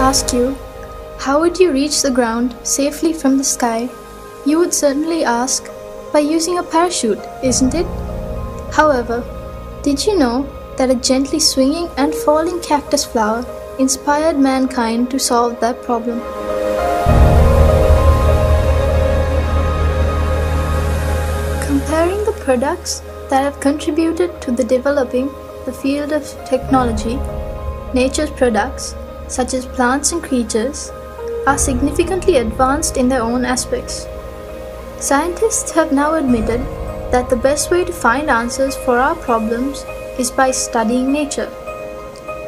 ask you, how would you reach the ground safely from the sky? You would certainly ask, by using a parachute, isn't it? However, did you know that a gently swinging and falling cactus flower inspired mankind to solve that problem? Comparing the products that have contributed to the developing the field of technology, nature's products, such as plants and creatures, are significantly advanced in their own aspects. Scientists have now admitted that the best way to find answers for our problems is by studying nature.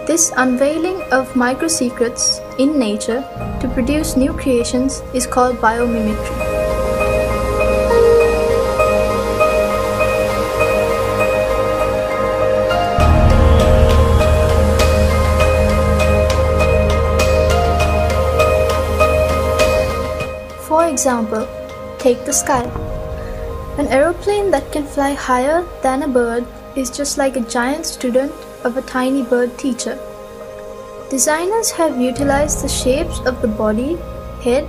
This unveiling of micro-secrets in nature to produce new creations is called biomimicry. For example, take the sky. An aeroplane that can fly higher than a bird is just like a giant student of a tiny bird teacher. Designers have utilized the shapes of the body, head,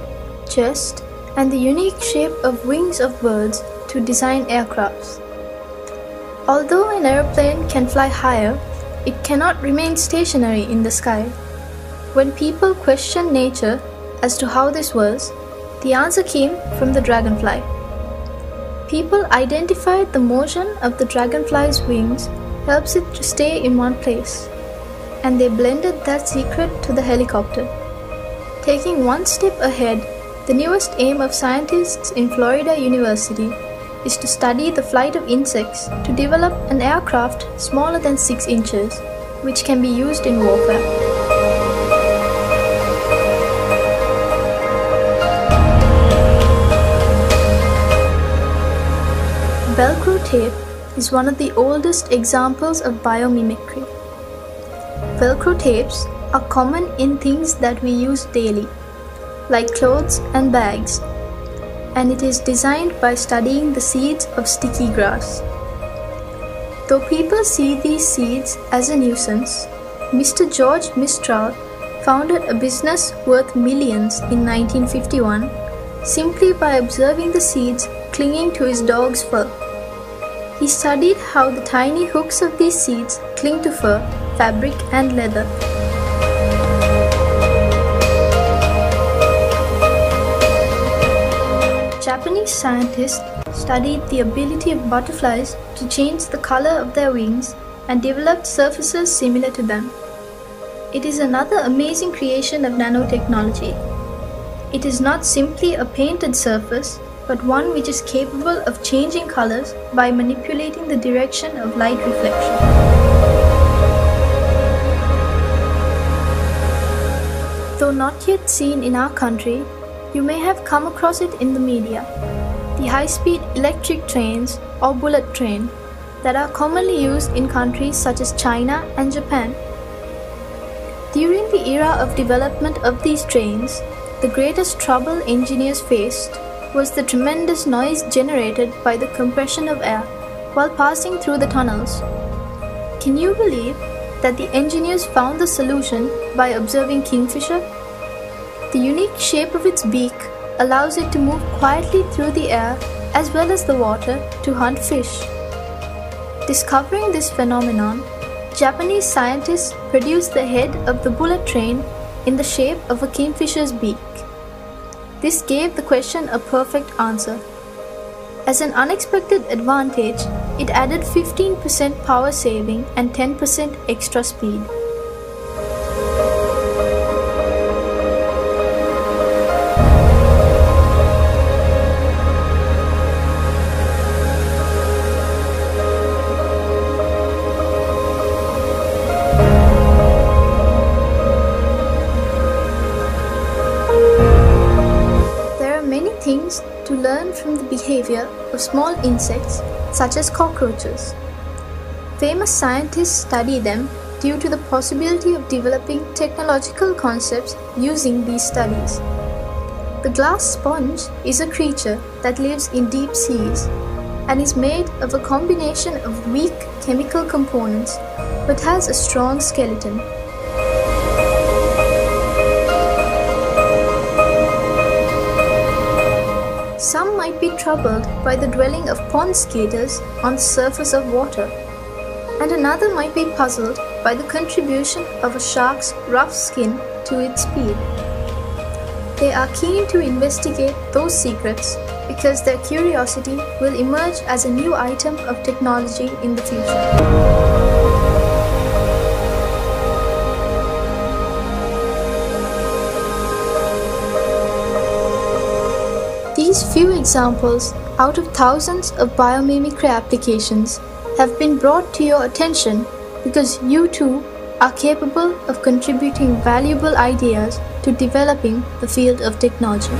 chest, and the unique shape of wings of birds to design aircrafts. Although an aeroplane can fly higher, it cannot remain stationary in the sky. When people questioned nature as to how this was, the answer came from the dragonfly. People identified the motion of the dragonfly's wings helps it to stay in one place, and they blended that secret to the helicopter. Taking one step ahead, the newest aim of scientists in Florida University is to study the flight of insects to develop an aircraft smaller than 6 inches, which can be used in warfare. Velcro tape is one of the oldest examples of biomimicry. Velcro tapes are common in things that we use daily, like clothes and bags, and it is designed by studying the seeds of sticky grass. Though people see these seeds as a nuisance, Mr. George Mistral founded a business worth millions in 1951 simply by observing the seeds clinging to his dog's fur. He studied how the tiny hooks of these seeds cling to fur, fabric, and leather. Japanese scientists studied the ability of butterflies to change the color of their wings and developed surfaces similar to them. It is another amazing creation of nanotechnology. It is not simply a painted surface, but one which is capable of changing colors by manipulating the direction of light reflection. Though not yet seen in our country, you may have come across it in the media. The high-speed electric trains or bullet train that are commonly used in countries such as China and Japan. During the era of development of these trains, the greatest trouble engineers faced was the tremendous noise generated by the compression of air while passing through the tunnels. Can you believe that the engineers found the solution by observing kingfisher? The unique shape of its beak allows it to move quietly through the air as well as the water to hunt fish. Discovering this phenomenon, Japanese scientists produced the head of the bullet train in the shape of a kingfisher's beak. This gave the question a perfect answer. As an unexpected advantage, it added 15% power saving and 10% extra speed. Things to learn from the behavior of small insects such as cockroaches. Famous scientists study them due to the possibility of developing technological concepts using these studies. The glass sponge is a creature that lives in deep seas and is made of a combination of weak chemical components but has a strong skeleton. Some might be troubled by the dwelling of pond skaters on the surface of water, and another might be puzzled by the contribution of a shark's rough skin to its speed. They are keen to investigate those secrets because their curiosity will emerge as a new item of technology in the future. These few examples out of thousands of biomimicry applications have been brought to your attention because you too are capable of contributing valuable ideas to developing the field of technology.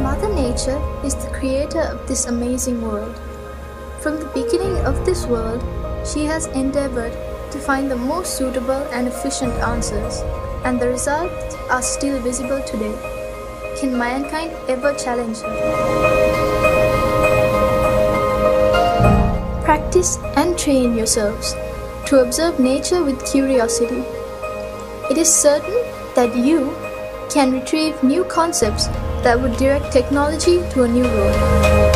Mother Nature is the creator of this amazing world. From the beginning of this world, she has endeavored to find the most suitable and efficient answers, and the results are still visible today. Can mankind ever challenge her? Practice and train yourselves to observe nature with curiosity. It is certain that you can retrieve new concepts that would direct technology to a new road.